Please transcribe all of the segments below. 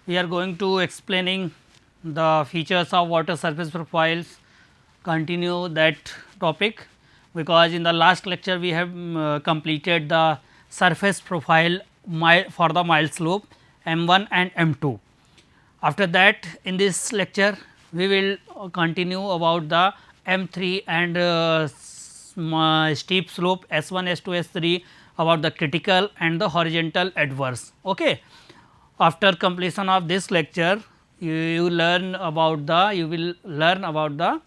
we are going to explaining the features of water surface profiles, continue that topic, because in the last lecture we have completed the surface profile for the mild slope M1 and M2. After that, in this lecture we will continue about the M3 and steep slope S1, S2, S3, about the critical and the horizontal adverse. Okay. After completion of this lecture, you will learn about the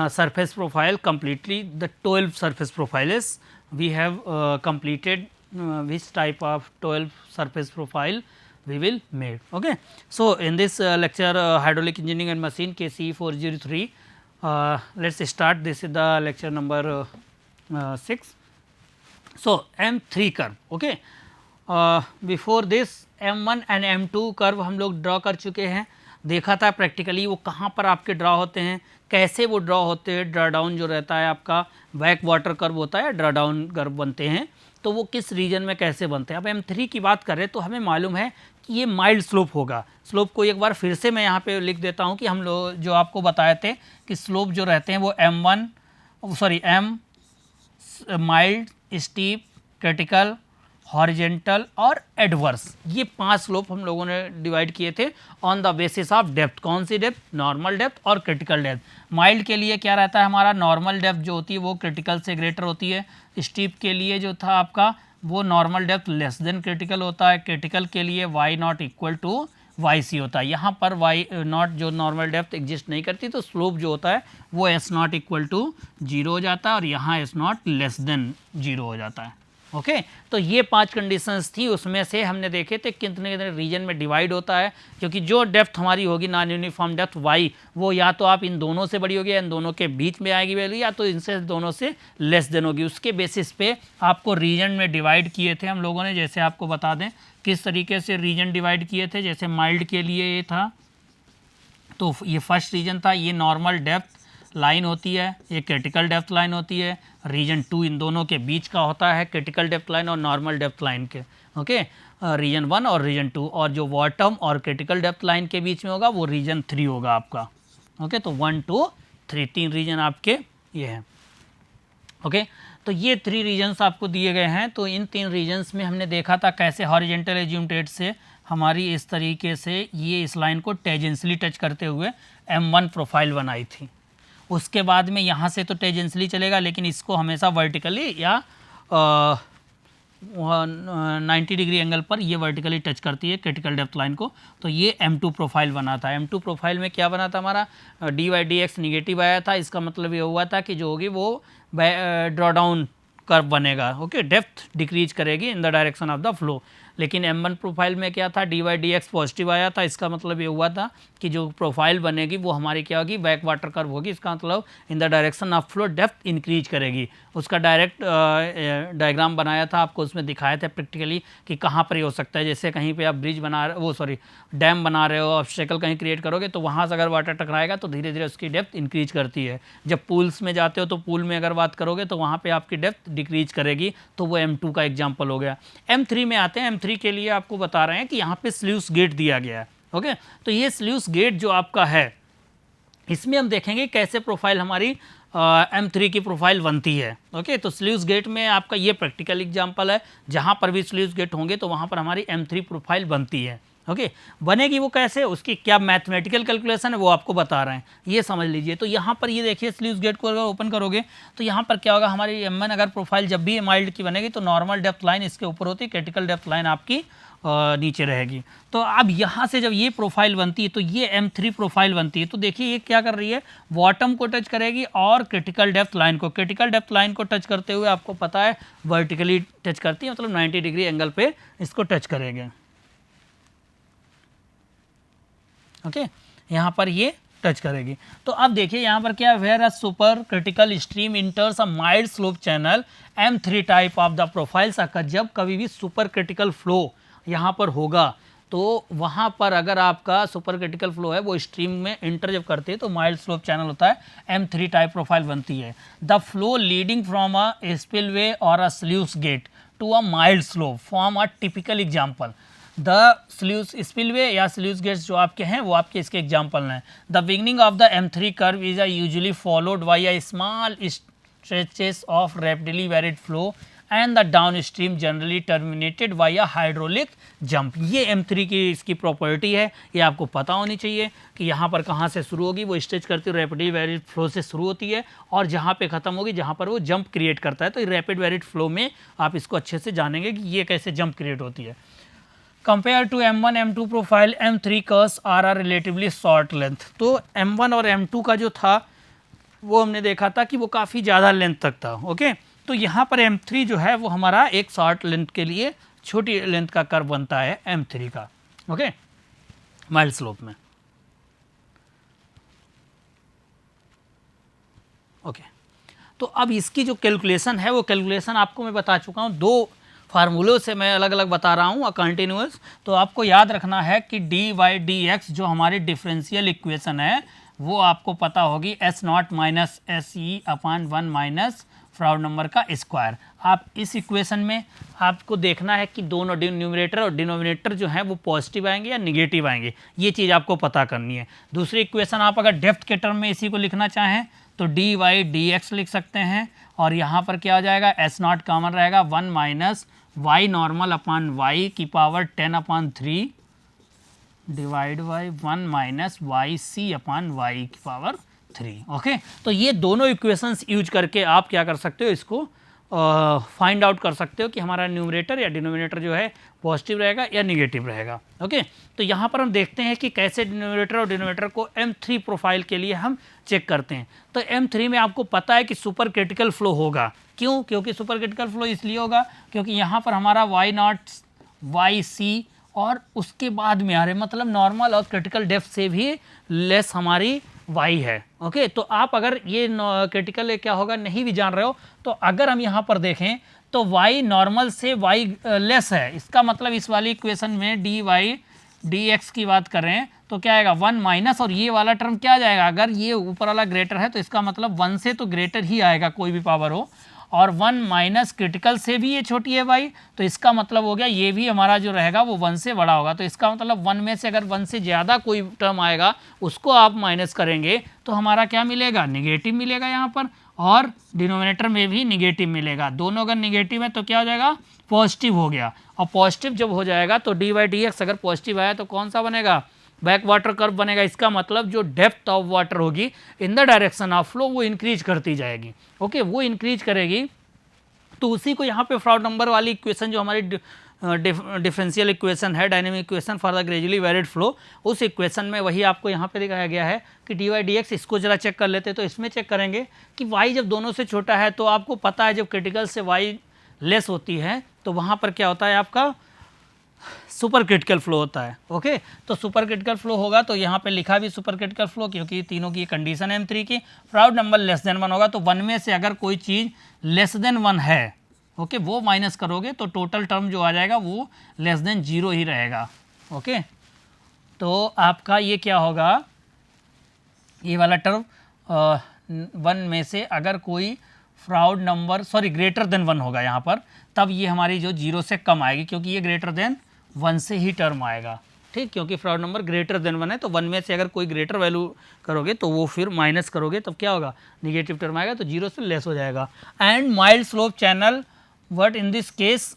surface profile completely. The 12 surface profiles we have completed, which type of 12 surface profile we will made. Okay. So, in this lecture hydraulic engineering and machine KCE 403, let us start. This is the lecture number 6. So, M3 curve. Okay. Before this M1 and M2 curve हम लोग draw कर चुके हैं, देखा था practically वो कहाँ पर आपके ड्रॉ होते हैं, कैसे वो ड्रॉ होते हैं, ड्रा डाउन जो रहता है आपका बैक वाटर कर्व होता है, ड्रा डाउन कर्व बनते हैं, तो वो किस रीजन में कैसे बनते हैं. अब M3 की बात करें तो हमें मालूम है कि ये माइल्ड स्लोप होगा. स्लोप को एक बार फिर से मैं यहाँ पे लिख देता हूँ कि हम लोग जो आपको बताए थे कि स्लोप जो रहते हैं वो M mild, steep, critical, horizontal और एडवर्स, ये 5 स्लोप हम लोगों ने डिवाइड किए थे on the basis of depth. कौन सी डेप्थ? नॉर्मल डेप्थ और क्रिटिकल डेप्थ. माइल्ड के लिए क्या रहता है हमारा, नॉर्मल डेप्थ जो होती है वो क्रिटिकल से ग्रेटर होती है. स्टीप के लिए जो था आपका वो normal depth less than critical होता है. क्रिटिकल के लिए y naught equal to Y C होता है. यहाँ पर y नॉट जो नॉर्मल डेप्थ एग्जिस्ट नहीं करती, तो स्लोप जो होता है वो s नॉट इक्वल टू 0 हो जाता है और यहाँ s नॉट लेस देन 0 हो जाता है. ओके. तो ये 5 कंडीशंस थी, उसमें से हमने देखे थे कितने कितने रीजन में डिवाइड होता है, क्योंकि जो डेप्थ हमारी होगी नॉन यूनिफॉर्म डेप्थ y, वो या तो आप इन दोनों से बड़ी होगी या इन दोनों के बीच में आएगी वैल्यू, या तो इनसे दोनों से लेस देन होगी. उसके बेसिस पे आपको रीजन में डिवाइड किए थे हम लोगों ने. जैसे आपको बता दें किस तरीके से रीजन डिवाइड किए थे. जैसे माइल्ड के लिए ये था, तो ये फर्स्ट रीजन था, ये नॉर्मल डेप्थ लाइन होती है, ये क्रिटिकल डेप्थ लाइन होती है. रीजन 2 इन दोनों के बीच का होता है, क्रिटिकल डेप्थ लाइन और नॉर्मल डेप्थ लाइन के. ओके. रीजन 1 और रीजन 2, और जो बॉटम और क्रिटिकल डेप्थ लाइन के बीच में होगा वो रीजन 3 होगा आपका. ओके. तो 1 2 3 3 रीजन आपके ये हैं. ओके. तो ये 3 रीजन्स आपको दिए गए हैं. तो इन 3 रीजन्स में हमने देखा था कैसे हॉरिजेंटल एज्यूमटेड से हमारी इस तरीके से ये इस लाइन को टेजेंसली टच करते हुए M1 प्रोफाइल बनाई थी. उसके बाद में यहाँ से तो टेजेंसली चलेगा, लेकिन इसको हमेशा वर्टिकली या 90 डिग्री एंगल पर ये वर्टिकली टच करती है क्रिटिकल डेप्थ लाइन को. तो ये M2 प्रोफाइल बना था. M2 प्रोफाइल में क्या बना था हमारा, dy/dx निगेटिव आया था. इसका मतलब ये हुआ था कि जो होगी वो ड्रॉ डाउन कर्व बनेगा. ओके. डेप्थ डिक्रीज करेगी इन the direction of the flow. लेकिन M1 प्रोफाइल में क्या था, dy/dx पॉजिटिव आया था. इसका मतलब ये हुआ था कि जो प्रोफाइल बनेगी वो हमारी क्या होगी, बैक वाटर कर्व होगी. इसका मतलब in the direction of flow depth increase करेगी. उसका डायरेक्ट डायग्राम बनाया था, आपको उसमें दिखाया था प्रैक्टिकली कि कहाँ पर ये हो सकता है. जैसे कहीं पे आप ब्रिज बना रहे डैम बना रहे हो, ऑब्स्टेकल कहीं क्रिएट करोगे, तो वहाँ से अगर वाटर टकराएगा तो धीरे धीरे उसकी डेप्थ इंक्रीज करती है. जब पूल्स में जाते हो तो पूल में अगर बात करोगे तो वहाँ पर आपकी डेप्थ डिक्रीज करेगी. तो वो M2 का एग्जाम्पल हो गया. M3 में आते हैं. M3 के लिए आपको बता रहे हैं कि यहाँ पे स्ल्यूस गेट दिया गया है. ओके. तो ये स्ल्यूस गेट जो आपका है, इसमें हम देखेंगे कैसे प्रोफाइल हमारी M3 की प्रोफाइल बनती है. ओके. तो स्ल्यूस गेट में आपका ये प्रैक्टिकल एग्जांपल है. जहाँ पर भी स्ल्यूस गेट होंगे तो वहाँ पर हमारी M3 प्रोफाइल बनती है. ओके. बनेगी वो कैसे, उसकी क्या मैथमेटिकल कैलकुलेशन है वो आपको बता रहे हैं, ये समझ लीजिए. तो यहाँ पर ये देखिए स्ल्यूस गेट को अगर ओपन करोगे तो यहाँ पर क्या होगा, हमारी M1 अगर प्रोफाइल जब भी माइल्ड की बनेगी तो नॉर्मल डेप्थ लाइन इसके ऊपर होती है, क्रिटिकल डेप्थ लाइन आपकी नीचे रहेगी. तो अब यहाँ से जब ये प्रोफाइल बनती है तो ये M3 प्रोफाइल बनती है. तो देखिए ये क्या कर रही है, बॉटम को टच करेगी और क्रिटिकल डेप्थ लाइन को. क्रिटिकल डेप्थ लाइन को टच करते हुए आपको पता है वर्टिकली टच करती है, मतलब 90 डिग्री एंगल पे इसको टच करेंगे. ओके. यहाँ पर ये टच करेगी. तो अब देखिए यहाँ पर क्या, where a super critical stream enters a mild slope channel M3 type of the profiles occur. जब कभी भी सुपर क्रिटिकल फ्लो यहाँ पर होगा तो वहाँ पर अगर आपका सुपर क्रिटिकल फ्लो है वो स्ट्रीम में इंटर जब करते हैं तो माइल्ड स्लोप चैनल होता है, M3 टाइप प्रोफाइल बनती है. The flow leading from a spillway और a sluice gate to a mild slope form a typical example. The sluice spillway या स्ल्यूज गेट्स जो आपके हैं वो आपके इसके एग्जाम्पल हैं। The beginning of the M3 curve is usually followed by a small stretches of rapidly varied flow and the down stream generally terminated by a hydraulic jump. ये M3 की इसकी प्रॉपर्टी है, ये आपको पता होनी चाहिए कि यहाँ पर कहाँ से शुरू होगी, वो स्ट्रेच करती है रैपिडली वेरिड फ्लो से शुरू होती है और जहाँ पे ख़त्म होगी जहाँ पर वो जंप क्रिएट करता है। तो रैपिड वेरिड फ्लो में आप इसको अच्छे से जानेंगे कि ये कैसे जंप क्रिएट होती है। Compare to M1 M2 profile M3 curves are relatively short length. तो M1 और M2 का जो था वो हमने देखा था कि वो काफ़ी ज़्यादा लेंथ तक था। ओके, तो यहाँ पर M3 जो है वो हमारा एक शॉर्ट लेंथ के लिए छोटी लेंथ का कर्व बनता है M3 का। ओके, माइल्ड स्लोप में। ओके, तो अब इसकी जो कैलकुलेशन है वो कैलकुलेशन आपको मैं बता चुका हूँ, दो फार्मूलों से मैं अलग अलग बता रहा हूँ कंटिन्यूअस। तो आपको याद रखना है कि dy/dx जो हमारी डिफरेंशियल इक्वेशन है वो आपको पता होगी S0 माइनस SE अपान 1 माइनस फ्राउड नंबर का स्क्वायर। आप इस इक्वेशन में आपको देखना है कि दोनों न्यूमरेटर और डिनोमिनेटर जो हैं वो पॉजिटिव आएंगे या निगेटिव आएंगे, ये चीज़ आपको पता करनी है। दूसरी इक्वेशन आप अगर डेप्थ के टर्म में इसी को लिखना चाहें तो dy/dx लिख सकते हैं और यहाँ पर क्या हो जाएगा, S0 कॉमन रहेगा 1 minus y normal upon y की power 10/3 divide by 1 minus Y C upon y की पावर 3। ओके, तो ये दोनों इक्वेशंस यूज करके आप क्या कर सकते हो, इसको फाइंड आउट कर सकते हो कि हमारा न्यूमरेटर या डिनोमिनेटर जो है पॉजिटिव रहेगा या निगेटिव रहेगा। ओके, तो यहाँ पर हम देखते हैं कि कैसे न्यूमरेटर और डिनोमिनेटर को M3 प्रोफाइल के लिए हम चेक करते हैं। तो M3 में आपको पता है कि सुपर क्रिटिकल फ्लो होगा। क्यों? क्योंकि सुपर क्रिटिकल फ्लो इसलिए होगा क्योंकि यहाँ पर हमारा Y0 YC और उसके बाद में आ रहे मतलब नॉर्मल और क्रिटिकल डेप्थ से भी लेस हमारी y है। ओके, तो आप अगर ये क्रिटिकल क्या होगा नहीं भी जान रहे हो तो अगर हम यहाँ पर देखें तो y नॉर्मल से y लेस है, इसका मतलब इस वाली इक्वेशन में dy/dx की बात करें तो क्या आएगा 1 माइनस, और ये वाला टर्म क्या आ जाएगा, अगर ये ऊपर वाला ग्रेटर है तो इसका मतलब 1 से तो ग्रेटर ही आएगा कोई भी पावर हो, और 1 माइनस क्रिटिकल से भी ये छोटी है y, तो इसका मतलब हो गया ये भी हमारा जो रहेगा वो 1 से बड़ा होगा। तो इसका मतलब 1 में से अगर 1 से ज़्यादा कोई टर्म आएगा उसको आप माइनस करेंगे तो हमारा क्या मिलेगा, निगेटिव मिलेगा यहाँ पर, और डिनोमिनेटर में भी निगेटिव मिलेगा। दोनों अगर निगेटिव है तो क्या हो जाएगा, पॉजिटिव हो गया, और पॉजिटिव जब हो जाएगा तो dy/dx अगर पॉजिटिव आया तो कौन सा बनेगा, बैक वाटर कर्व बनेगा। इसका मतलब जो डेप्थ ऑफ वाटर होगी इन द डायरेक्शन ऑफ फ्लो वो इंक्रीज करती जाएगी। ओके, वो इंक्रीज करेगी तो उसी को यहाँ पे फ्राउड नंबर वाली इक्वेशन जो हमारी डिफरेंशियल इक्वेशन है, dynamic equation for the gradually varied flow, उस इक्वेशन में वही आपको यहाँ पे दिखाया गया है कि dy/dx। इसको जरा चेक कर लेते, तो इसमें चेक करेंगे कि y जब दोनों से छोटा है तो आपको पता है जब क्रिटिकल से y लेस होती है तो वहाँ पर क्या होता है, आपका सुपर क्रिटिकल फ्लो होता है। ओके, तो सुपर क्रिटिकल फ्लो होगा तो यहाँ पे लिखा भी सुपर क्रिटिकल फ्लो क्योंकि तीनों की कंडीशन है M3 की। फ्राउड नंबर लेस देन 1 होगा तो 1 में से अगर कोई चीज़ लेस देन 1 है, ओके, वो माइनस करोगे तो टोटल टर्म जो आ जाएगा वो लेस देन 0 ही रहेगा। ओके, तो आपका ये क्या होगा, ये वाला टर्म 1 में से अगर कोई फ्राउड नंबर ग्रेटर देन 1 होगा यहाँ पर, तब ये हमारी जो 0 से कम आएगी क्योंकि ये ग्रेटर देन 1 से ही टर्म आएगा। ठीक, क्योंकि फ्राउड नंबर ग्रेटर देन 1 है तो 1 में से अगर कोई ग्रेटर वैल्यू करोगे तो वो फिर माइनस करोगे तब क्या होगा, निगेटिव टर्म आएगा तो 0 से लेस हो जाएगा। And mild slope channel but in this case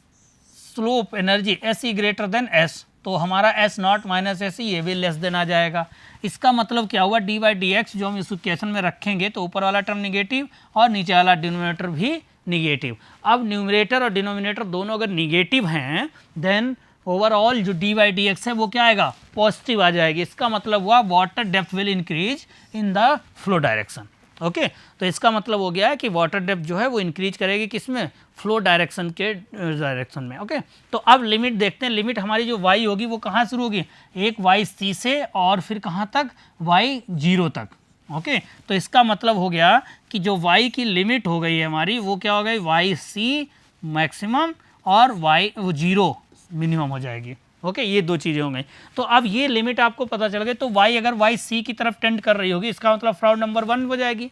slope energy SE greater than S, तो हमारा S0 माइनस SE ये भी लेस देन आ जाएगा। इसका मतलब क्या हुआ, dy/dx जो हम इस इक्वेशन में रखेंगे तो ऊपर वाला टर्म निगेटिव और नीचे वाला डिनोमिनेटर भी निगेटिव। अब न्यूमरेटर और डिनोमिनेटर दोनों अगर निगेटिव हैं देन ओवरऑल जो dy/dx है वो क्या आएगा, पॉजिटिव आ जाएगी। इसका मतलब हुआ water depth will increase in the flow direction. Okay, तो इसका मतलब हो गया है कि वाटर डेप्थ जो है वो इंक्रीज करेगी किसमें, फ्लो डायरेक्शन के डायरेक्शन में। ओके, तो अब लिमिट देखते हैं। लिमिट हमारी जो y होगी वो कहाँ शुरू होगी, एक YC से और फिर कहाँ तक, Y0 तक। ओके, तो इसका मतलब हो गया कि जो y की लिमिट हो गई है हमारी वो क्या हो गई, YC मैक्सिमम और Y0 मिनिमम हो जाएगी। ओके, ये दो चीज़ें हो गई। तो अब ये लिमिट आपको पता चल गई, तो y अगर YC की तरफ टेंड कर रही होगी इसका मतलब फ्राउड नंबर 1 हो जाएगी।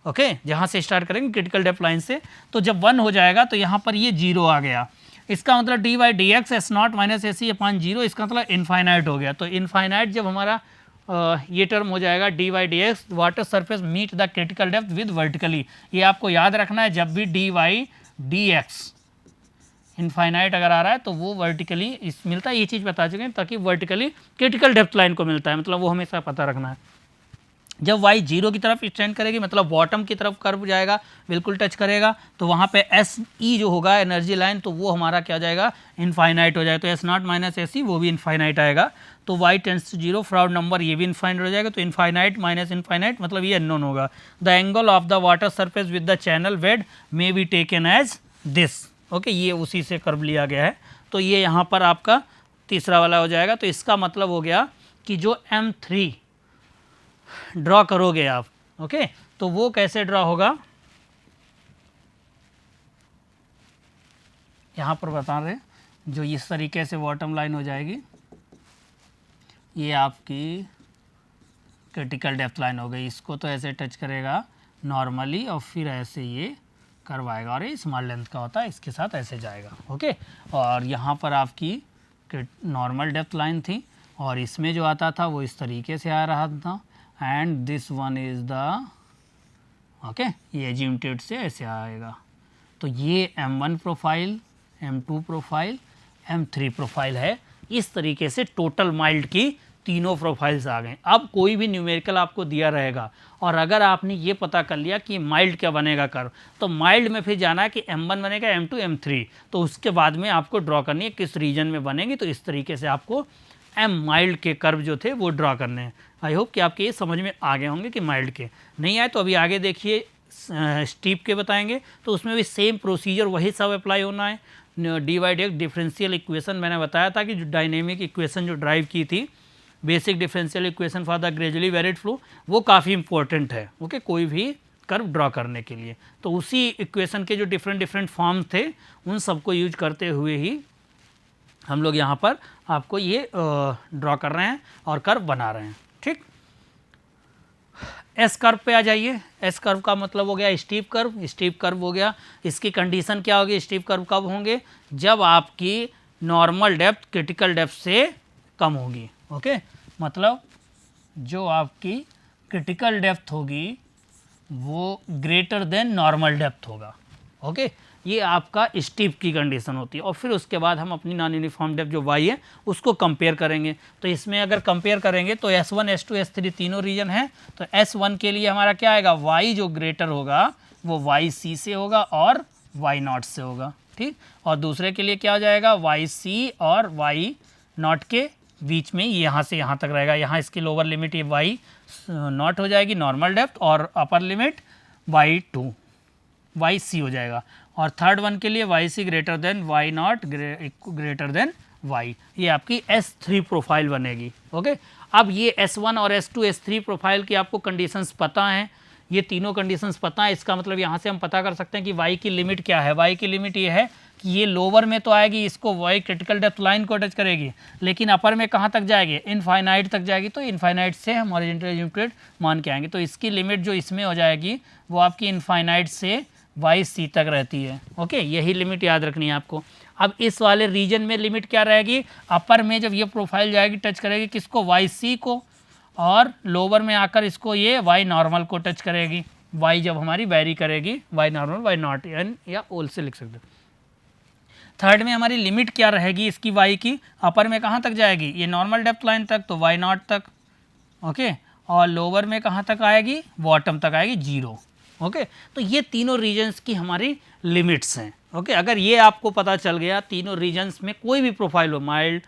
ओके, जहाँ से स्टार्ट करेंगे क्रिटिकल डेप्थ लाइन से, तो जब 1 हो जाएगा तो यहाँ पर ये 0 आ गया। इसका मतलब D Y D X S naught minus A C upon zero, इसका मतलब इनफाइनाइट हो गया। तो इनफाइनाइट जब हमारा ये टर्म हो जाएगा D Y D X, water surface meet the critical depth with vertically. ये आपको याद रखना है, जब भी D Y D X infinite अगर आ रहा है तो वो वर्टिकली इस मिलता है, ये चीज़ बता चुके हैं, ताकि वर्टिकली क्रिटिकल डेप्थ लाइन को मिलता है, मतलब वो हमेशा पता रखना है। जब y जीरो की तरफ एक्सटेंड करेगी, मतलब बॉटम की तरफ कर्व जाएगा, बिल्कुल टच करेगा, तो वहाँ पे एस ई जो होगा एनर्जी लाइन, तो वो हमारा क्या हो जाएगा, इनफाइनाइट हो जाएगा। तो S naught minus S E वो भी इनफाइनाइट आएगा। तो y tends to zero, Froude number ये भी इनफाइनाइट हो जाएगा। तो इनफाइनाइट माइनस इनफाइनाइट मतलब ये अननोन होगा। The angle of the water surface with the channel bed may be taken as this. Okay, ये उसी से कर्व लिया गया है। तो ये यहाँ पर आपका तीसरा वाला हो जाएगा। तो इसका मतलब हो गया कि जो M3 ड्रॉ करोगे आप, ओके, तो वो कैसे ड्रॉ होगा, यहाँ पर बता रहे, जो इस तरीके से बॉटम लाइन हो जाएगी, ये आपकी क्रिटिकल डेप्थ लाइन हो गई। इसको तो ऐसे टच करेगा नॉर्मली और फिर ऐसे ये कर्व आएगा, और ये स्मॉल लेंथ का होता है, इसके साथ ऐसे जाएगा। ओके, और यहाँ पर आपकी नॉर्मल डेप्थ लाइन थी, और इसमें जो आता था वो इस तरीके से आ रहा था, and this one is the okay, ये एजिम्प्टेड से ऐसे आएगा। तो ये M1 profile, M2 profile, M3 profile है। इस तरीके से टोटल माइल्ड की तीनों प्रोफाइल्स आ गए। अब कोई भी न्यूमेरिकल आपको दिया रहेगा, और अगर आपने ये पता कर लिया कि माइल्ड क्या बनेगा कर्व, तो माइल्ड में फिर जाना है कि M1 बनेगा, M2, M3, तो उसके बाद में आपको ड्रॉ करनी है किस रीजन में बनेगी। तो इस तरीके से आपको M माइल्ड के कर्व जो थे वो ड्रॉ करने हैं। आई होप कि आपके ये समझ में आ गए होंगे कि माइल्ड के। नहीं आए तो अभी आगे देखिए, स्टीप के बताएंगे, तो उसमें भी सेम प्रोसीजर वही सब अप्लाई होना है। D Y D X differential equation मैंने बताया था कि जो डायनेमिक इक्वेशन जो ड्राइव की थी, basic differential equation for the gradually varied flow, वो काफ़ी इंपॉर्टेंट है। ओके, कोई भी कर्व ड्रॉ करने के लिए। तो उसी इक्वेशन के जो डिफरेंट फॉर्म थे, उन सबको यूज करते हुए ही हम लोग यहाँ पर आपको ये ड्रॉ कर रहे हैं और कर्व बना रहे हैं। ठीक, एस कर्व पे आ जाइए। एस कर्व का मतलब हो गया स्टीप कर्व। स्टीप कर्व हो गया, इसकी कंडीशन क्या होगी, स्टीप कर्व कब होंगे, जब आपकी नॉर्मल डेप्थ क्रिटिकल डेप्थ से कम होगी। ओके, मतलब जो आपकी क्रिटिकल डेप्थ होगी वो ग्रेटर देन नॉर्मल डेप्थ होगा। ओके, ये आपका स्टीप की कंडीशन होती है। और फिर उसके बाद हम अपनी नॉन यूनिफॉर्म डेप्थ जो y है उसको कंपेयर करेंगे। तो इसमें अगर कंपेयर करेंगे तो S1, S2, S3 तीनों रीजन हैं। तो S1 के लिए हमारा क्या आएगा, y जो ग्रेटर होगा वो YC से होगा और Y0 से होगा। ठीक, और दूसरे के लिए क्या हो जाएगा, YC और Y0 के बीच में यहाँ से यहाँ तक रहेगा। यहाँ इसकी लोअर लिमिट ये Y0 हो जाएगी नॉर्मल डेप्थ, और अपर लिमिट Y2 YC हो जाएगा। और थर्ड वन के लिए YC greater than Y0 greater than Y, ये आपकी S3 प्रोफाइल बनेगी। ओके, अब ये S1 और S2, S3 प्रोफाइल की आपको कंडीशंस पता हैं, ये तीनों कंडीशंस पता है। इसका मतलब यहाँ से हम पता कर सकते हैं कि Y की लिमिट क्या है। Y की लिमिट ये है कि ये लोअर में तो आएगी, इसको Y क्रिटिकल डेप्थ लाइन को टच करेगी, लेकिन अपर में कहाँ तक जाएगी, इनफाइनाइट तक जाएगी। तो इनफाइनाइट से हम हॉरिजॉन्टल एजिम्प्टेड मान के आएंगे। तो इसकी लिमिट जो इसमें हो जाएगी वो आपकी इनफाइनाइट से YC तक रहती है। ओके, यही लिमिट याद रखनी है आपको। अब इस वाले रीजन में लिमिट क्या रहेगी, अपर में जब ये प्रोफाइल जाएगी टच करेगी किसको, YC को, और लोअर में आकर इसको ये Y नॉर्मल को टच करेगी। Y जब हमारी वेरी करेगी, Y नॉर्मल Y0 एन या ओल से लिख सकते हैं। थर्ड में हमारी लिमिट क्या रहेगी इसकी Y की, अपर में कहाँ तक जाएगी, ये नॉर्मल डेप्थ लाइन तक, तो Y0 तक। ओके, और लोअर में कहाँ तक आएगी, बॉटम तक आएगी, 0। ओके, तो ये तीनों रीजन्स की हमारी लिमिट्स हैं। ओके, अगर ये आपको पता चल गया, तीनों रीजन्स में कोई भी प्रोफाइल हो, माइल्ड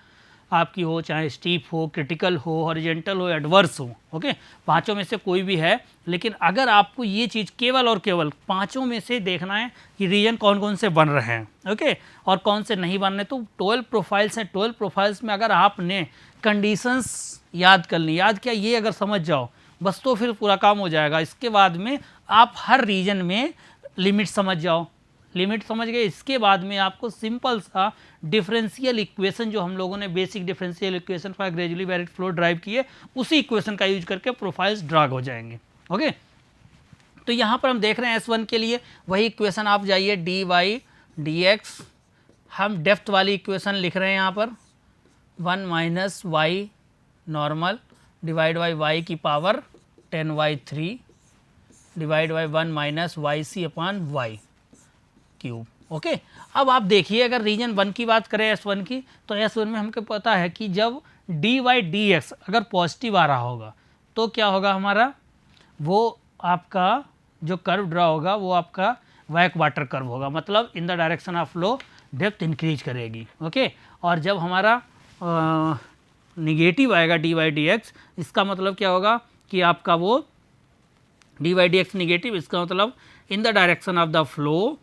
आपकी हो, चाहे स्टीप हो, क्रिटिकल हो, हॉरिजॉन्टल हो, एडवर्स हो, ओके, पांचों में से कोई भी है। लेकिन अगर आपको ये चीज़ केवल और केवल पांचों में से देखना है कि रीजन कौन कौन से बन रहे हैं, ओके, और कौन से नहीं बन रहे, तो 12 प्रोफाइल्स हैं। 12 प्रोफाइल्स में अगर आपने कंडीशंस याद कर ली, याद क्या, ये अगर समझ जाओ बस, तो फिर पूरा काम हो जाएगा। इसके बाद में आप हर रीजन में लिमिट समझ जाओ, लिमिट समझ गए। इसके बाद में आपको सिंपल सा डिफरेंशियल इक्वेशन जो हम लोगों ने basic differential equation for gradually varied flow drive किए, उसी इक्वेशन का यूज करके प्रोफाइल्स ड्रॉ हो जाएंगे। ओके, तो यहाँ पर हम देख रहे हैं S1 के लिए वही इक्वेशन, आप जाइए dy dx हम डेप्थ वाली इक्वेशन लिख रहे हैं यहाँ पर 1 minus Y normal divide by Y की power 10/3 divide by 1 minus Y C upon Y cube. Okay, अब आप देखिए अगर रीजन 1 की बात करें S1 की, तो S1 में हमको पता है कि जब डी वाई डी एक्स अगर पॉजिटिव आ रहा होगा तो क्या होगा हमारा, वो आपका जो कर्व ड्रा होगा वो आपका बैक वाटर कर्व होगा, मतलब in the direction of flow depth increase करेगी। ओके, और जब हमारा निगेटिव आएगा डी वाई डी एक्स, इसका मतलब क्या होगा कि आपका वो D Y D X negative, इसका मतलब in the direction of the flow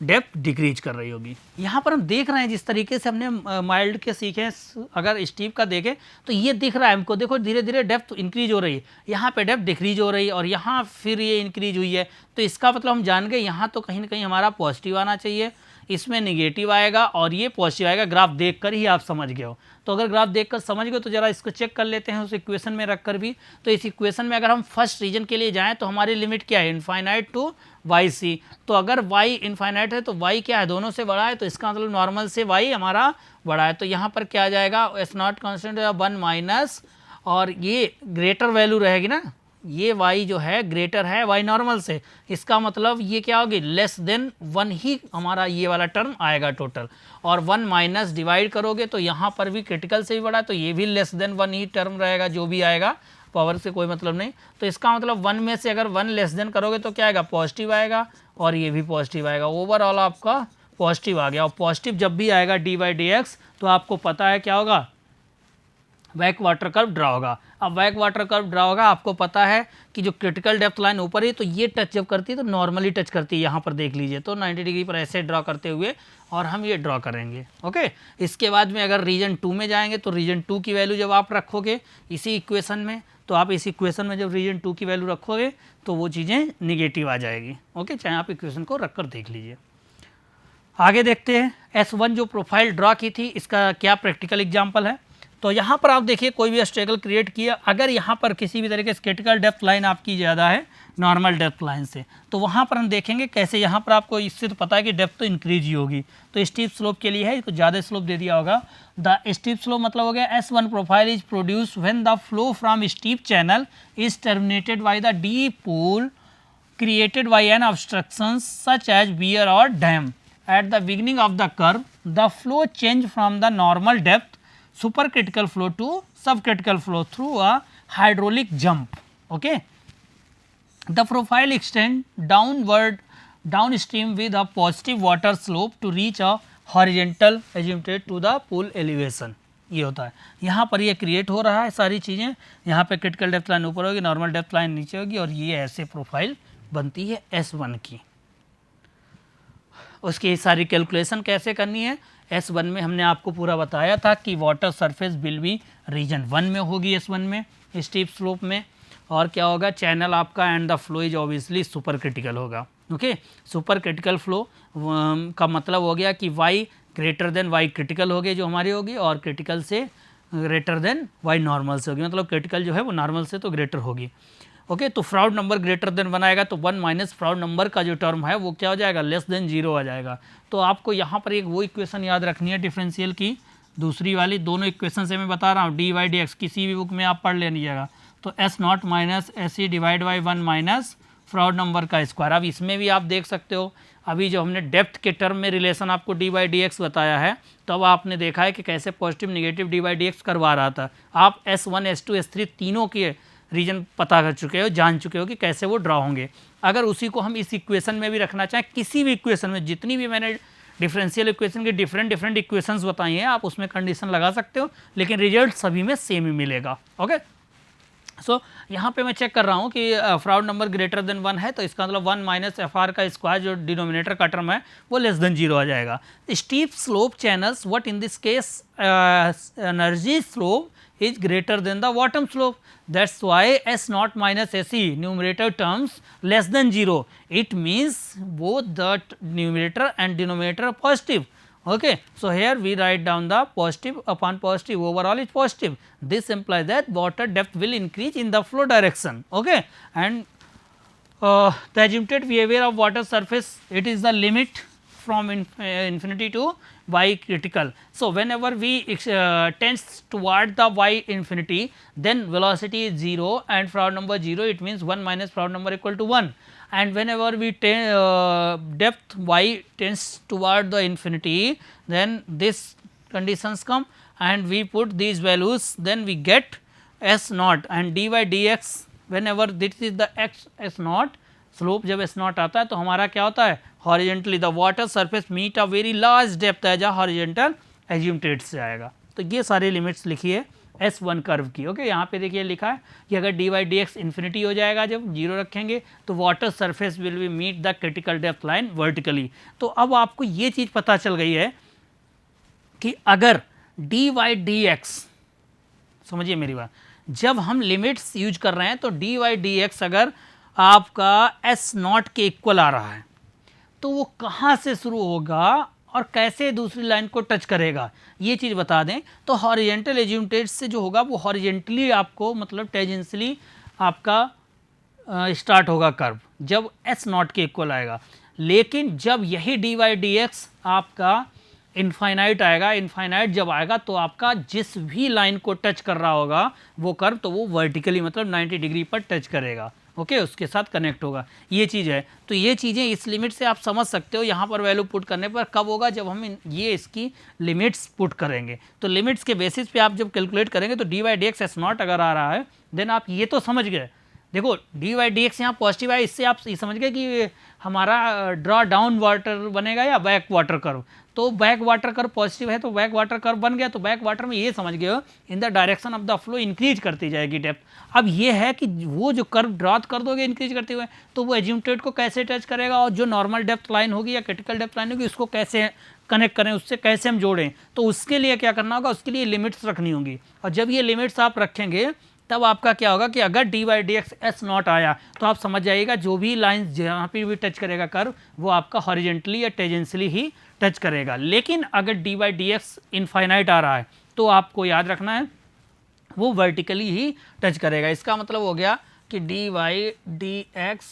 depth decrease कर रही होगी। यहाँ पर हम देख रहे हैं जिस तरीके से हमने माइल्ड के सीखे, अगर स्टीप का देखें तो ये दिख रहा है हमको, देखो धीरे धीरे डेप्थ इंक्रीज हो रही है, यहाँ पे डेप्थ डिक्रीज हो रही है और यहाँ फिर ये इंक्रीज हुई है, तो इसका मतलब हम जान गए यहाँ तो कहीं ना कहीं हमारा पॉजिटिव आना चाहिए, इसमें निगेटिव आएगा और ये पॉजिटिव आएगा। ग्राफ देखकर ही आप समझ गए हो, तो अगर ग्राफ देखकर समझ गए तो जरा इसको चेक कर लेते हैं उस इक्वेशन में रखकर भी। तो इस इक्वेशन में अगर हम फर्स्ट रीजन के लिए जाएं तो हमारी लिमिट क्या है, इनफाइनाइट टू वाई सी। तो अगर वाई इनफाइनाइट है तो वाई क्या है, दोनों से बड़ा है, तो इसका मतलब नॉर्मल से वाई हमारा बड़ा है। तो यहाँ पर क्या आ जाएगा, एस नॉट कॉन्स्टेंट 1 माइनस, और ये ग्रेटर वैल्यू रहेगी ना, ये y जो है ग्रेटर है y नॉर्मल से, इसका मतलब ये क्या होगी, लेस देन 1 ही हमारा ये वाला टर्म आएगा टोटल। और 1 माइनस डिवाइड करोगे तो यहाँ पर भी क्रिटिकल से भी बड़ा है, तो ये भी लेस देन 1 ही टर्म रहेगा, जो भी आएगा पावर से कोई मतलब नहीं। तो इसका मतलब 1 में से अगर 1 लेस देन करोगे तो क्या आएगा, पॉजिटिव आएगा, और ये भी पॉजिटिव आएगा, ओवरऑल आपका पॉजिटिव आ गया। और पॉजिटिव जब भी आएगा डी बाई डी एक्स तो आपको पता है क्या होगा, बैक वाटर कर्व ड्रा होगा। अब बैक वाटर कर्व ड्रा होगा, आपको पता है कि जो क्रिटिकल डेप्थ लाइन ऊपर है तो ये टच जब करती है तो नॉर्मली टच करती है, यहाँ पर देख लीजिए, तो 90 डिग्री पर ऐसे ड्रा करते हुए और हम ये ड्रा करेंगे। ओके, इसके बाद में अगर रीजन 2 में जाएंगे तो रीजन 2 की वैल्यू जब आप रखोगे इसी इक्वेशन में, तो आप इस इक्वेशन में जब रीजन 2 की वैल्यू रखोगे तो वो चीज़ें निगेटिव आ जाएगी। ओके, चाहे आप इक्वेशन को रख कर देख लीजिए। आगे देखते हैं S1 जो प्रोफाइल ड्रा की थी इसका क्या प्रैक्टिकल एग्जाम्पल है। तो यहाँ पर आप देखिए कोई भी ऑब्स्टेकल क्रिएट किया, अगर यहाँ पर किसी भी तरीके से क्रिटिकल डेप्थ लाइन आपकी ज़्यादा है नॉर्मल डेप्थ लाइन से, तो वहाँ पर हम देखेंगे कैसे, यहाँ पर आपको इससे तो पता है कि डेप्थ तो इंक्रीज ही होगी, तो स्टीप स्लोप के लिए है, इसको ज़्यादा स्लोप दे दिया होगा। द स्टीप स्लोप मतलब हो गया S1 profile is produce when the flow from steep channel is terminated by the deep pool created by an obstruction such as weir or dam. At the beginning of the curve, the flow change from the normal depth supercritical flow to subcritical flow through a hydraulic jump. Okay, the profile extend downstream with a positive water slope to reach a horizontal azimuth to the pool elevation. ये होता है, यहाँ पर ये create हो रहा है सारी चीज़ें, यहाँ पे क्रिटिकल डेप्थ लाइन ऊपर होगी, नॉर्मल डेप्थ लाइन नीचे होगी, और ये ऐसे प्रोफाइल बनती है S1 की। उसकी सारी कैलकुलेशन कैसे करनी है, S1 में हमने आपको पूरा बताया था कि water surface will be region 1 में होगी, S1 में स्टीप स्लोप में, और क्या होगा, चैनल आपका and the flow is obviously super critical होगा। ओके, सुपर क्रिटिकल फ्लो का मतलब हो गया कि y greater than y critical होगी जो हमारी होगी, और क्रिटिकल से ग्रेटर देन y नॉर्मल से होगी, मतलब क्रिटिकल जो है वो नॉर्मल से तो ग्रेटर होगी। ओके, तो फ्राउड नंबर ग्रेटर देन बनाएगा तो 1 माइनस फ्राउड नंबर का जो टर्म है वो क्या हो जाएगा, लेस देन 0 आ जाएगा। तो आपको यहाँ पर एक वो इक्वेशन याद रखनी है डिफरेंशियल की, दूसरी वाली, दोनों इक्वेशन से मैं बता रहा हूँ, डी वाई डी एक्स किसी भी बुक में आप पढ़ लीजिएगा, तो S naught minus S C divide by 1 minus Froude number का स्क्वायर। अब इसमें भी आप देख सकते हो, अभी जो हमने डेप्थ के टर्म में रिलेशन आपको डी बाई डी एक्स बताया है, तो अब आपने देखा है कि कैसे positive negative D by D x करवा रहा था। आप S1 S2 S3 तीनों के रीजन पता कर चुके हो, जान चुके हो कि कैसे वो ड्रा होंगे। अगर उसी को हम इस इक्वेशन में भी रखना चाहें, किसी भी इक्वेशन में, जितनी भी मैंने डिफरेंशियल इक्वेशन की डिफरेंट इक्वेशंस बताई हैं, आप उसमें कंडीशन लगा सकते हो, लेकिन रिजल्ट सभी में सेम ही मिलेगा। ओके, सो यहाँ पे मैं चेक कर रहा हूँ कि फ्राउड नंबर ग्रेटर देन 1 है, तो इसका मतलब 1 माइनस एफ आर का स्क्वायर जो डिनोमिनेटर का टर्म है वो लेस देन 0 आ जाएगा। Steep slope channels, what in this case energy slope is greater than the bottom slope. That's why S naught minus SE numerator terms less than 0. It means both the numerator and denominator are positive. Okay, so here we write down the positive upon positive, overall is positive. This implies that water depth will increase in the flow direction. Okay, and the azimuthal behavior of water surface, it is the limit from infinity to y critical. So whenever we tends toward the y infinity, then velocity is 0 and Froude number 0, it means 1 minus Froude number equal to 1. And whenever we depth y tends toward the infinity, then this conditions come and we put these values, then we get s naught and dy dx. whenever this is the x s naught, slope जब S naught आता है तो हमारा क्या होता है, horizontally the water surface meet a very large depth as a horizontal asymptote से आएगा. तो ये सारे लिमिट्स लिखिए S1 कर्व की. ओके, यहाँ पे देखिए लिखा है कि अगर D Y D X infinity हो जाएगा, जब जीरो रखेंगे तो water surface will be meet the critical depth line vertically. तो अब आपको ये चीज़ पता चल गई है कि अगर डी वाई डी एक्स, समझिए मेरी बात, जब हम लिमिट्स यूज कर रहे हैं तो डी वाई डी एक्स अगर आपका एस नॉट के इक्वल आ रहा है तो वो कहाँ से शुरू होगा और कैसे दूसरी लाइन को टच करेगा, ये चीज़ बता दें. तो हॉरिजेंटल एज्यूमटेड से जो होगा वो हॉरिजेंटली आपको मतलब टेजेंशियली आपका स्टार्ट होगा कर्व जब एस नॉट के इक्वल आएगा. लेकिन जब यही डी वाई डी एक्स आपका इनफाइनाइट आएगा, इनफाइनाइट जब आएगा तो आपका जिस भी लाइन को टच कर रहा होगा वो कर्व, तो वो वर्टिकली मतलब 90 डिग्री पर टच करेगा. ओके, उसके साथ कनेक्ट होगा. ये चीज़ है. तो ये चीज़ें इस लिमिट से आप समझ सकते हो. यहाँ पर वैल्यू पुट करने पर कब होगा, जब हम ये इसकी लिमिट्स पुट करेंगे. तो लिमिट्स के बेसिस पे आप जब कैलकुलेट करेंगे तो D Y D X S naught अगर आ रहा है, देन आप ये तो समझ गए. देखो डी वाई डी एक्स यहाँ पॉजिटिव है, इससे आप ये समझ गए कि हमारा ड्रॉ डाउन वाटर बनेगा या बैक वाटर कर्व. तो बैक वाटर कर्व पॉजिटिव है तो बैक वाटर कर्व बन गया. तो बैक वाटर में ये समझ गए हो इन the direction of the flow increase करती जाएगी डेप्थ. अब ये है कि वो जो कर्व ड्रॉ कर दोगे इंक्रीज करते हुए तो वो एज्यूमटेड को कैसे टच करेगा और जो नॉर्मल डेप्थ लाइन होगी या क्रिटिकल डेप्थ लाइन होगी उसको कैसे कनेक्ट करें, उससे कैसे हम जोड़ें. तो उसके लिए क्या करना होगा, उसके लिए लिमिट्स रखनी होंगी. और जब ये लिमिट्स आप रखेंगे तब आपका क्या होगा कि अगर D Y D X S naught आया तो आप समझ जाइएगा जो भी लाइन जहाँ पर भी टच करेगा कर्व वो आपका हॉरिजेंटली या टेजेंशियली ही टच करेगा. लेकिन अगर D Y D X infinite आ रहा है तो आपको याद रखना है वो वर्टिकली ही टच करेगा. इसका मतलब हो गया कि डी वाई डी एक्स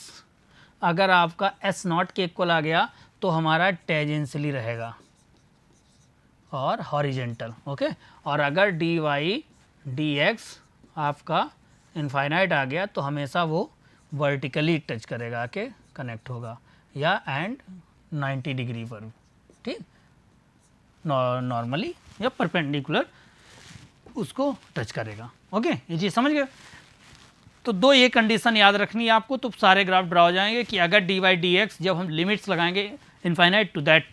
अगर आपका एस नॉट के इक्वल आ गया तो हमारा टेजेंशियली रहेगा और हॉरिजेंटल. ओके, और अगर डी वाई डी एक्स आपका इनफाइनाइट आ गया तो हमेशा वो वर्टिकली टच करेगा, के कनेक्ट होगा या एंड 90 डिग्री पर. ठीक, नॉर्मली या परपेंडिकुलर उसको टच करेगा. ओके, ये चीज़ समझ गए. तो दो ये कंडीशन याद रखनी है आपको, तो सारे ग्राफ ड्रा हो जाएंगे कि अगर डी वाई डी एक्स जब हम लिमिट्स लगाएंगे infinite to that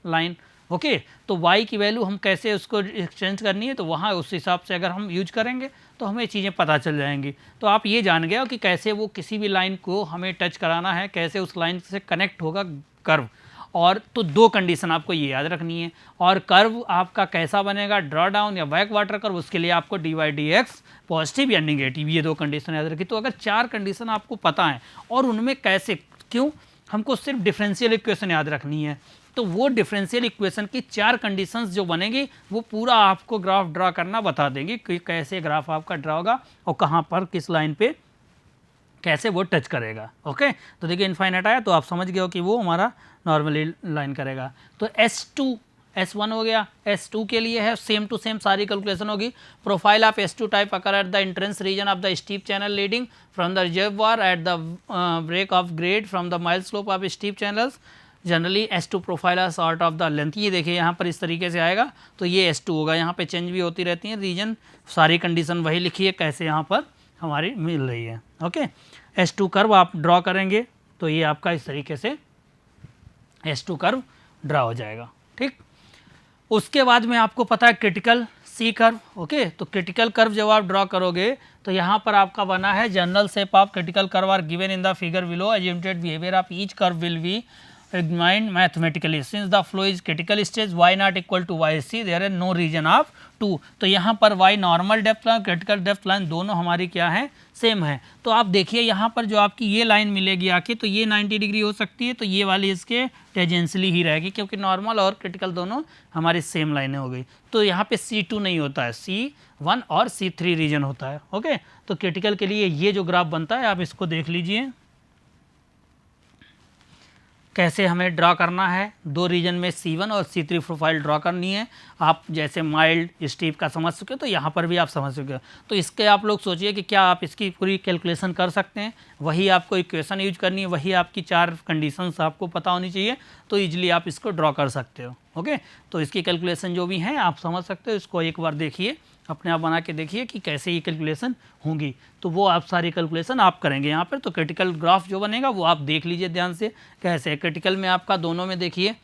line. Okay, तो y की वैल्यू हम कैसे उसको एक्सचेंज करनी है तो वहाँ उस हिसाब से अगर हम यूज करेंगे तो हमें चीज़ें पता चल जाएंगी. तो आप ये जान गए हो कि कैसे वो किसी भी लाइन को हमें टच कराना है, कैसे उस लाइन से कनेक्ट होगा कर्व. और तो दो कंडीशन आपको ये याद रखनी है. और कर्व आपका कैसा बनेगा, ड्रॉ डाउन या बैक वाटर कर्व, उसके लिए आपको D Y D X positive या निगेटिव, ये दो कंडीशन याद रखी. तो अगर चार कंडीशन आपको पता है और उनमें कैसे क्यों, हमको सिर्फ डिफरेंशियल इक्वेशन याद रखनी है. तो वो डिफरेंशियल इक्वेशन की चार कंडीशंस जो बनेगी वो पूरा आपको ग्राफ ड्रा करना बता देंगे कि कैसे ग्राफ आपका ड्रा होगा और कहाँ पर किस लाइन पे कैसे वो टच करेगा. ओके, तो देखिए इनफाइनाइट आया तो आप समझ गए हो कि वो हमारा नॉर्मली लाइन करेगा. तो S2 S1 हो गया. S2 के लिए है सेम टू सेम सारी कैलकुलेशन होगी. Profile of S2 type occur at the entrance region of the steep channel leading from the reservoir at the break of grade from the mild slope of steep channels. Generally S2 profile are sort of the length. ये देखिए यहाँ पर इस तरीके से आएगा तो ये S2 होगा. यहाँ पे चेंज भी होती रहती है रीजन, सारी कंडीशन वही लिखी है कैसे यहाँ पर हमारी मिल रही है. ओके, S2 कर्व आप ड्रॉ करेंगे तो ये आपका इस तरीके से S2 कर्व ड्रा हो जाएगा. ठीक, उसके बाद में आपको पता है क्रिटिकल C कर्व. ओके, तो क्रिटिकल कर्व जब आप ड्रॉ करोगे तो यहाँ पर आपका बना है general shape of critical curve are given in the figure below. Asymptotic behaviour of each curve will be examined mathematically since the flow is critical stage y not equal to yc there is no region of 2. तो यहाँ पर y normal depth line critical depth line दोनों हमारी क्या है, same है. तो आप देखिए यहाँ पर जो आपकी ये लाइन मिलेगी आके तो ये 90 डिग्री हो सकती है तो ये वाली इसके टेजेंशियली ही रहेगी क्योंकि नॉर्मल और क्रिटिकल दोनों हमारी सेम लाइनें हो गई. तो यहाँ पे C2 नहीं होता है, C1 और C3 रीजन होता है. ओके, तो क्रिटिकल के लिए ये जो ग्राफ बनता है आप इसको देख लीजिए. कैसे हमें ड्रा करना है, दो रीजन में C1 और C3 प्रोफाइल ड्रा करनी है। आप जैसे माइल्ड स्टीप का समझ चुके हो तो यहाँ पर भी आप समझ चुके हो। तो इसके आप लोग सोचिए कि क्या आप इसकी पूरी कैलकुलेशन कर सकते हैं। वही आपको इक्वेशन यूज करनी है, वही आपकी 4 कंडीशंस आपको पता होनी चाहिए, तो ईजिली आप इसको ड्रा कर सकते हो। ओके, तो इसकी कैलकुलेशन जो भी हैं आप समझ सकते हो। इसको एक बार देखिए, अपने आप बना के देखिए कि कैसे ये कैलकुलेशन होंगी, तो वो आप सारी कैलकुलेशन आप करेंगे यहाँ पर। तो क्रिटिकल ग्राफ जो बनेगा वो आप देख लीजिए ध्यान से कैसे। क्रिटिकल में आपका दोनों में देखिए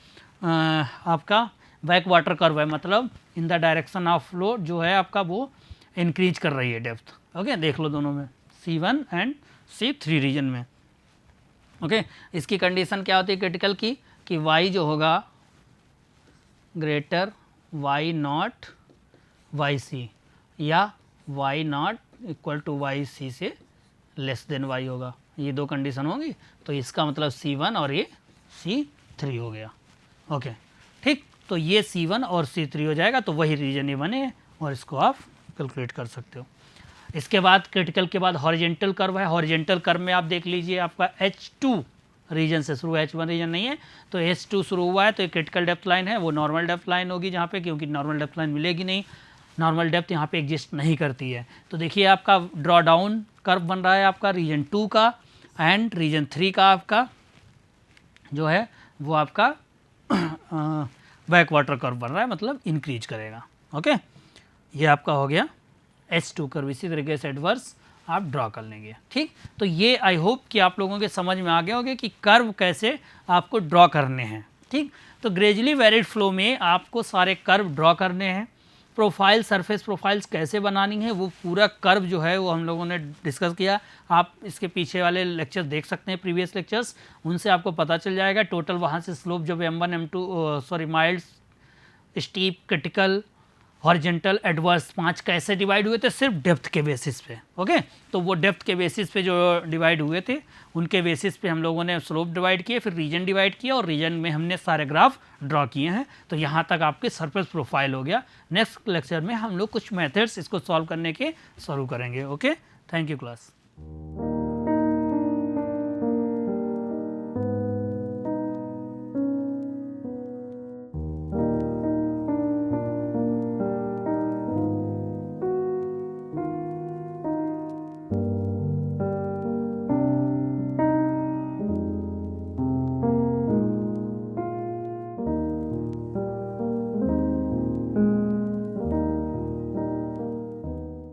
आपका बैक वाटर कर्व है, मतलब in the direction of flow जो है आपका वो इंक्रीज कर रही है डेप्थ। ओके, देख लो दोनों में C1 एंड C3 रीजन में। ओके, इसकी कंडीशन क्या होती है क्रिटिकल की कि y जो होगा ग्रेटर y0 yc या y0 इक्वल टू yc से लेस देन y होगा। ये दो कंडीशन होंगी, तो इसका मतलब C1 और ये C3 हो गया। ओके ठीक, तो ये C1 और C3 हो जाएगा, तो वही रीजन ये बने और इसको आप कैलकुलेट कर सकते हो। इसके बाद क्रिटिकल के बाद हॉरिजेंटल कर्व है। हॉरिजेंटल कर्व में आप देख लीजिए आपका H2 रीजन से शुरू, H1 रीजन नहीं है, तो H2 शुरू हुआ है, तो ये क्रिटिकल डेप्थ लाइन है, वो नॉर्मल डेप्थ लाइन होगी जहाँ पे, क्योंकि नॉर्मल डेप्थ लाइन मिलेगी नहीं, नॉर्मल डेप्थ यहाँ पे एग्जिस्ट नहीं करती है। तो देखिए आपका ड्रॉ डाउन कर्व बन रहा है आपका रीजन 2 का एंड रीजन 3 का आपका जो है वो आपका बैक वाटर कर्व बन रहा है, मतलब इंक्रीज करेगा। ओके, ये आपका हो गया H2 कर्व। इसी तरीके से एडवर्स आप ड्रा कर लेंगे। ठीक, तो ये आई होप कि आप लोगों के समझ में आ गया होगा कि कर्व कैसे आपको ड्रॉ करने हैं। ठीक, तो ग्रेजुअली वेरिड फ्लो में आपको सारे कर्व ड्रॉ करने हैं। प्रोफाइल, सरफेस प्रोफाइल्स कैसे बनानी है वो पूरा कर्व जो है वो हम लोगों ने डिस्कस किया। आप इसके पीछे वाले लेक्चर्स देख सकते हैं, प्रीवियस लेक्चर्स, उनसे आपको पता चल जाएगा। टोटल वहाँ से स्लोप जब M1 M2 sorry mild, steep, critical, horizontal, adverse 5 कैसे डिवाइड हुए थे, सिर्फ डेप्थ के बेसिस पे। ओके, तो वो डेप्थ के बेसिस पे जो डिवाइड हुए थे उनके बेसिस पे हम लोगों ने स्लोप डिवाइड किए, फिर रीजन डिवाइड किया और रीजन में हमने सारे ग्राफ ड्रॉ किए हैं। तो यहाँ तक आपके सरफेस प्रोफाइल हो गया। नेक्स्ट लेक्चर में हम लोग कुछ मेथड्स इसको सॉल्व करने के शुरू करेंगे। Okay, thank you class.